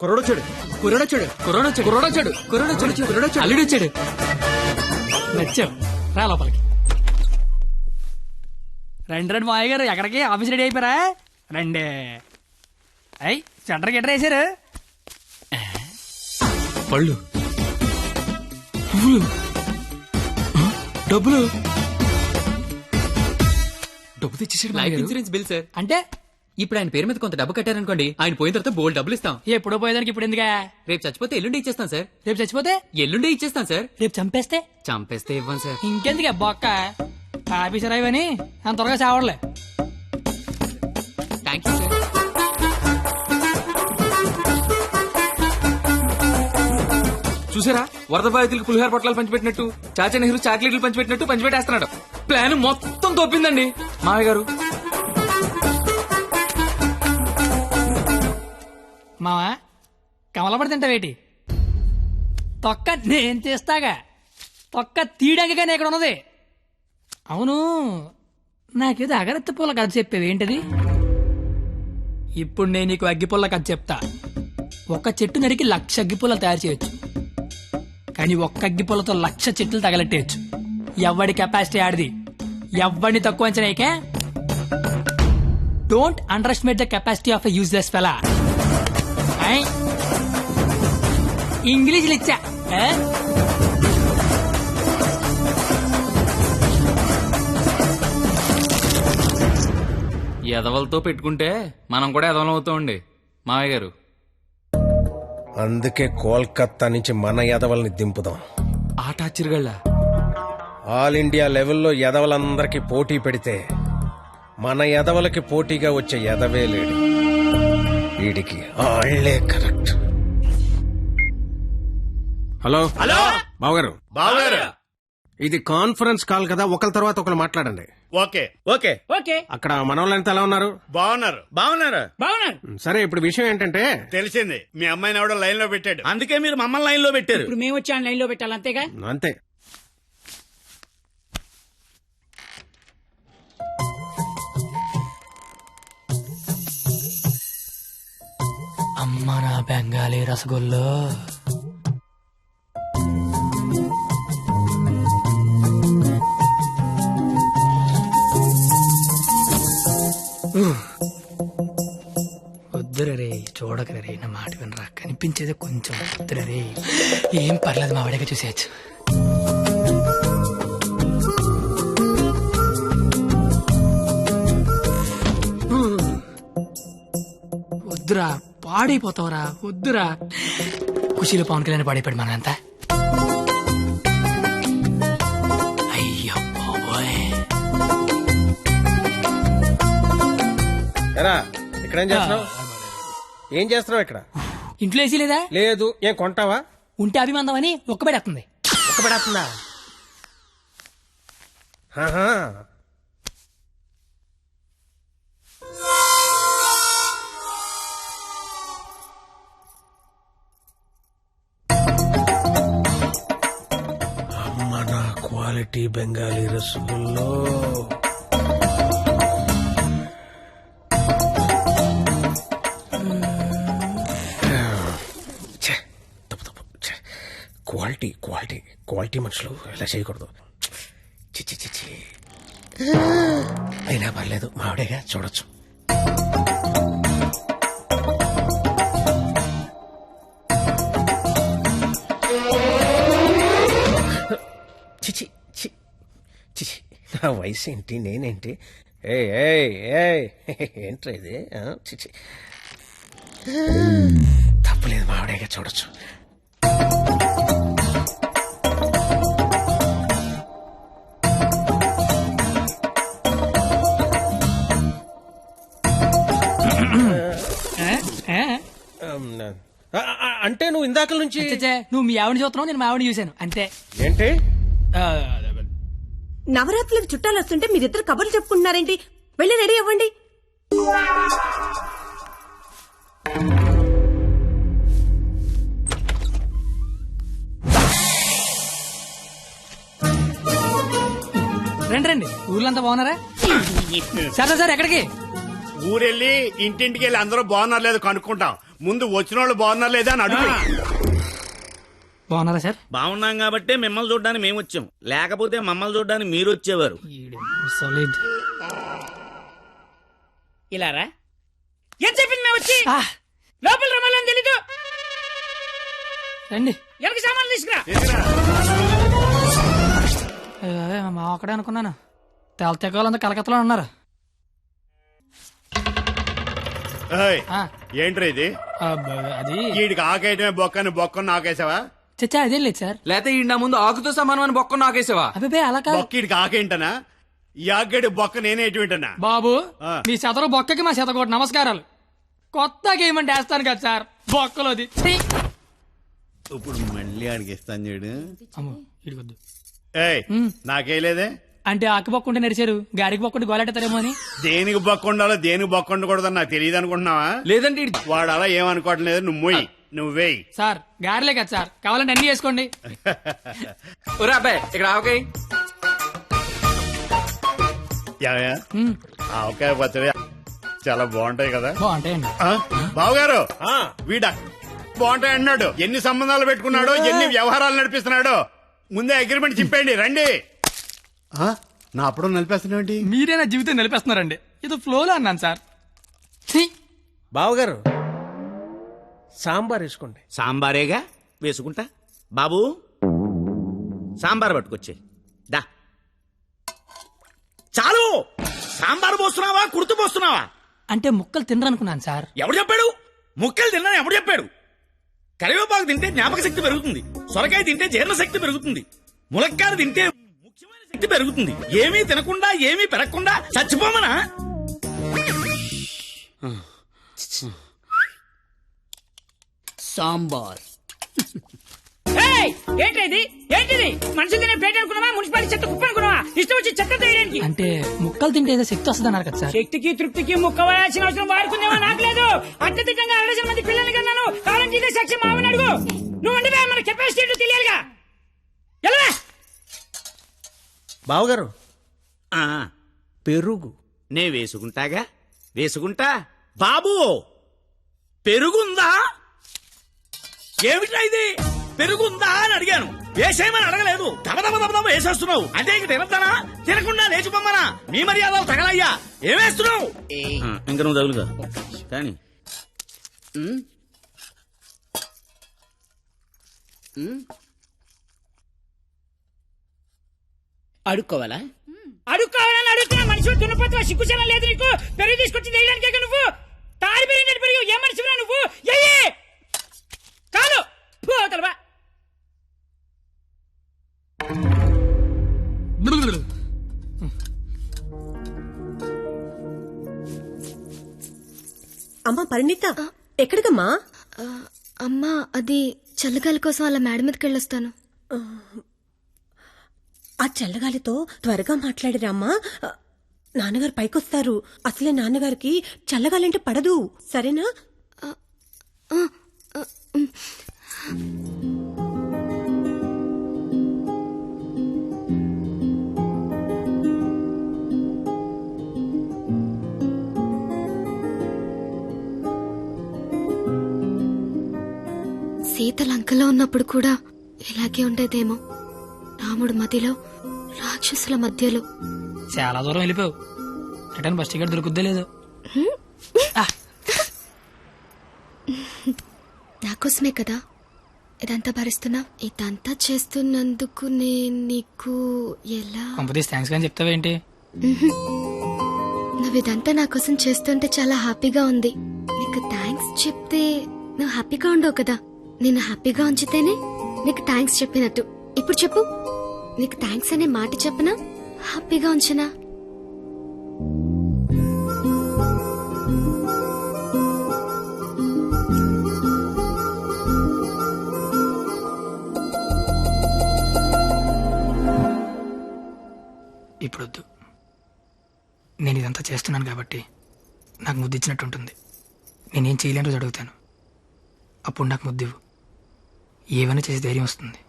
కుర్రోడొచ్చాడు కుర్రోడొచ్చాడు కుర్రోడొచ్చాడు కుర్రోడొచ్చాడు కుర్రోడొచ్చాడు కుర్రోడొచ్చాడు అల్లుడొచ్చాడు. నచ్చావు, రా లోపలికి. రండి రండి మావయ్య గారు, ఎక్కడికి? ఆఫీస్ రెడీ అయిపోయారా? రండి. అయ్యి సెంటర్ గిట్టర్ వేసారు. పళ్ళు, పువ్వులు, డబ్బులు. డబ్బు తెచ్చేసాడు లైఫ్ ఇన్సూరెన్స్ బిల్ సార్. అంటే ఇప్పుడు ఆయన పేరు మీద కొంత డబ్బు కట్టారనుకోండి, ఆయన పోయిన తర్వాత బోల్డ్ డబ్బులు ఇస్తాం. ఎప్పుడో పోయేదానికి ఇప్పుడు ఎందుగా? రేపు చచ్చిపోతే ఎల్లుండి ఇచ్చేస్తాం సార్. రేపు చచ్చిపోతే ఎల్లుండి ఇచ్చేస్తాం సార్. రేపు చంపేస్తే చంపేస్తే ఇవ్వం సార్. ఇంకెందుకు బొక్క? ఆఫీసర్ అయ్యని అంత త్వరగా చావడలే. Thank you sir. చూసారా, వరద బాధితులకు పులిహార పొట్లాలు పంచిపెట్టినట్టు చాచా నెహ్రూ చాక్లెట్లు పంచిపెట్టినట్టు పంచిపెట్టేస్తున్నాడు. ప్లాన్ మొత్తం తోపిందండి మావయ్య గారు. మావా కమలపడి తింటావేటి? తొక్క నేను చేస్తాగా, తొక్క తీయడానికి ఇక్కడ ఉన్నది. అవును, నాకేదో అగరత్తి పూల కథ చెప్పేవి ఏంటది? ఇప్పుడు నేను నీకు అగ్గిపుల్ల కథ చెప్తా. ఒక చెట్టు నరికి 1,00,000 అగ్గిపుల్లలు తయారు చేయొచ్చు, కానీ ఒక్క అగ్గిపుల్లతో 1,00,000 చెట్లు తగలెట్టేయచ్చు. ఎవడి కెపాసిటీ ఆడిది, ఎవడిని తక్కువ అంచనాయికే. Don't underestimate the capacity of a useless fellow. ఇంగ్లీష్లు ఇచ్చా. ఎదవలతో పెట్టుకుంటే మనం కూడా ఎదవలం అవుతామండి మావయ్య గారు. అందుకే కోల్కత్తా నుంచి మన ఎదవల్ని దింపుదాం. ఆట చిరుగళ్ళ ఆల్ ఇండియా లెవెల్లో ఎదవలందరికీ పోటీ పెడితే మన ఎదవలకి పోటీగా వచ్చే ఎదవే లేడు. వీడికి ఆళ్లే కరెక్ట్. హలో హలో బావగారు, బావగారు. ఇది కాన్ఫరెన్స్ కాల్ కదా, ఒకరి తర్వాత ఒకరు మాట్లాడండి. ఓకే ఓకే ఓకే, అక్కడ మనోళ్ళంతా ఎలా ఉన్నారు? బాగున్నారు బాగున్నారు. బాగున్నాను. సరే, ఇప్పుడు విషయం ఏంటంటే, తెలిసింది, మీ అమ్మాయిని ఎవడో లైన్ లో పెట్టాడు, అందుకే మీరు మమ్మల్ని లైన్ లో పెట్టారు. ఇప్పుడు మేము వచ్చి లైన్ లో పెట్టాలి, అంతేగా? అంతే. అమ్మ నా బెంగాలీ రసగుల్లో. వద్దురే, చూడకరే, నా మాట వినరా. కనిపించేది కొంచెం వద్దురే. ఏం పర్లేదు, మా వాడిగా చూసేయచ్చు. వద్దురా, పాడైపోతావురా. వద్దురా. ఖుషీలో పవన్ కళ్యాణ్ పాడైపోయాడు మనంతా. అయ్యో బాబోయ్. ఎరా ఇక్కడ ఏం చేస్తున్నావు? ఏం చేస్తున్నావు ఇక్కడ? ఇంట్లో వేసి లేదా? లేదు. ఏం కొంటావా? ఉంటే అభిమందం అని ఒక్కబడేస్తుంది. ఒక పడేస్తుందా? అమ్మ నా క్వాలిటీ బెంగాలీ రసగుల్లో. క్వాలిటీ క్వాలిటీ క్వాలిటీ మనుషులు ఇలా చేయకూడదు. చిచ్చి చిచ్చి. అయినా పర్లేదు, మావిడేగా, చూడొచ్చు. చిచి చి చిచి. నా వయసు ఏంటి, నేనేంటి? ఏ ఏంట్రా ఇది? చిచి. తప్పలేదు, మావిడేగా, చూడొచ్చు. అంటే నువ్వు ఇందాక నుంచి నువ్వు మీ ఆవిడ చూస్తున్నావు, నేను మా ఆవిడ చూశాను, అంతే. ఏంటి? నవరాత్రులకు చుట్టాలు వస్తుంటే మీరిద్దరు కబుర్లు చెప్పుకుంటున్నారేంటి? వెళ్ళి రెడీ అవ్వండి. రండి రండి, ఊర్లంతా బాగున్నారా? సార్ సార్ ఎక్కడికి? ఊరెళ్ళి ఇంటింటికి వెళ్ళి అందరూ బాగున్నారు లేదు కనుక్కుంటాం. ముందు వచ్చిన వాళ్ళు బాగున్నారు లేదా అని అడుగు. బాగున్నారా సార్? బాగున్నాం కాబట్టే మిమ్మల్ని చూడడానికి మేము వచ్చాం, లేకపోతే మమ్మల్ని చూడడానికి మీరు వచ్చేవారు. సాలిడ్. ఇలారా ఏం చెప్పింది మేము వచ్చి లోపల రమ్మాలని తెలీదు. రండి. ఎవరికి సామాన్లు తీసుకురా. మా అక్కడే అనుకున్నాను. తెగలంతా కలకత్తలో ఉన్నారు. ఏయ్, ఆ, ఏంట్రా ఇది? అది వీడికి ఆకేయటమే బొక్కని బొక్కను ఆకేసావా? చచ్చా అదేం లేదు సార్. లేకపోతే ఈ నా ముందు ఆకుతో సమానం అని బొక్క నాకేసావా? అబ్బాయి అలా కాదు బొక్క వీడికి ఆకేంటనా? ఈ ఆకేడు బొక్క నేనే ఎటువంటనా? బాబు. ఆ. మీ శతరు బొక్కకి మా శతకోటి నమస్కారాలు. కొత్త గేమ్ అంటే వేస్తాను కదా సార్ బొక్కలోది. ఛీ! ఇప్పుడు మళ్ళీ అడిగిస్తాను చూడు. అమ్మో ఇడికొద్దు. ఏయ్, నాకేలేదే. అంటే ఆకు బొక్క ఉంటే నడిచారు, గారికి బొక్క ఉంటే గోలెట్టారేమో అని. దేనికి బొక్క ఉండాలో దేనికి బొక్క ఉండకూడదని నాకు తెలియదు అనుకుంటున్నావా? లేదంటే వాడు అలా ఏమనుకోవటం లేదు. నువ్వు మొయ్యి, నువ్వేయి. సార్ గారెలే కదా సార్, కావాలంటే అన్ని చేసుకోండి. ఒరే అబ్బాయి ఇక్కడ ఆవకాయ. యావయ్య, మ్, ఆవకాయ పచ్చడి చాలా బాగుంటాయి కదా. బాగుంటాయండి. బావగారు, వీడా బాగుంటాయి అన్నాడు. ఎన్ని సంబంధాలు పెట్టుకున్నాడో, ఎన్ని వ్యవహారాలు నడిపిస్తున్నాడో ముందే అగ్రిమెంట్ చెప్పండి. రండి. నా అప్పుడు నడిపేస్తున్నాండి. మీరే నా జీవితం నిలిపేస్తున్నారండి. ఇది ఫ్లోలో అన్నాను సార్. ఛీ! బావగారు సాంబార్ వేసుకోండి. సాంబారేగా వేసుకుంటా. బాబు సాంబార్ పట్టుకొచ్చే. దా. చాలు. సాంబార్ పోస్తున్నావా, కుర్తు పోస్తున్నావా? అంటే ముక్కలు తినరనుకున్నాను సార్. ఎవడు చెప్పాడు? ముక్కలు తిన్నా ఎవడు చెప్పాడు? కరివేపాకు తింటే జ్ఞాపక శక్తి పెరుగుతుంది, సొరకాయ తింటే జీర్ణ శక్తి పెరుగుతుంది, ములక్కాయ తింటే ముఖ్యమైన శక్తి పెరుగుతుంది. ఏమీ తినకుండా ఏమీ పెరగకుండా చచ్చిపోమనా? సాంబార్. ఏంటిది ఏంటిది? మనుషులు తినే ప్లేట్ అనుకున్నావా, మున్సిపాలిటీ చెత్త కుప్ప అనుకున్నావా? ఇష్టం వచ్చి చెత్త తీయడానికి. అంటే ముక్కలు తింటే ఏదో శక్తి వస్తుంది అన్నారు కదా సార్. శక్తికి తృప్తికి ముక్క వేయాల్సిన అవసరం వాడుకుందేమో నాకు లేదు. అత్యధికంగా 60 మంది పిల్లల్ని కన్నాను. కావాలంటే ఇదే సాక్ష్యం మావని అడుగు. నువ్వు అంటే మన కెపాసిటీ తెలియాలిగా. ఎలా బావగారు ఆ, పెరుగు నే వేసుకుంటాగా, వేసుకుంటా. బాబు పెరుగుందా? ఏమిటా ఇది? పెరుగుందా అని అడిగాను, వేసేయమని అడగలేదు. దబదబ వేసేస్తున్నావు అంటే ఇంక తినద్దానా? తినకుండా లేచిపోమ్మనా? మీ మర్యాదలు తగలయ్యా. ఏమేస్తున్నావు? ఇంకా నువ్వు తగులుగా కానీ అడుక్కోవాలా? అడుక్కోవాలని అడుగుతున్నా. మనిషి దున్నపోతున్నా, సిగ్గుచనం లేదు నీకు. పెరుగు తీసుకొచ్చి వేయడానికే నువ్వు తాడి పెరిగినట్టు పెరుగు. ఏ మనిషిరా నువ్వు? కాదు పోతలవా. అమ్మా పరిణిత, ఎక్కడికమ్మా? అమ్మా అది చల్లగాలి కోసం అలా మేడ మీదకి వెళ్ళొస్తాను. ఆ చల్లగాలితో త్వరగా మాట్లాడిరామ్మా. నాన్నగారు పైకొస్తారు. అసలే నాన్నగారికి చల్లగాలంటే పడదు. సరేనా? సీత లంకలో ఉన్నప్పుడు కూడా ఇలాగే ఉండేదేమో. రాముడు మధ్యలో, రాక్షసుల మధ్యలో. చాలా దూరం వెళ్ళిపోయావు. రిటర్న్ బస్ టికెట్ దొరుకుద్దే లేదు. నాకోసమే కదా ఇదంతా భరిస్తున్నా. ఇదంతా చేస్తున్నందుకు నేను నీకు ఎలా కంపెనీస్ థ్యాంక్స్ కానీ చెప్తావేంటి? నువ్వు ఇదంతా నా కోసం చేస్తుంటే చాలా హ్యాపీగా ఉంది. నీకు థ్యాంక్స్ చెప్తే నువ్వు హ్యాపీగా ఉండవు కదా. నేను హ్యాపీగా ఉంచితేనే నీకు థ్యాంక్స్ చెప్పినట్టు. ఇప్పుడు చెప్పు, నీకు థ్యాంక్స్ అనే మాట చెప్పనా, హ్యాపీగా ఉంచనా? ఇప్పుడొద్దు. నేను ఇదంతా చేస్తున్నాను కాబట్టి నాకు ముద్దిచ్చినట్టు ఉంటుంది. నేనేం చేయలేని రోజు అడుగుతాను, అప్పుడు నాకు ముద్దివ్వు. ఏమైనా చేసి ధైర్యం వస్తుంది.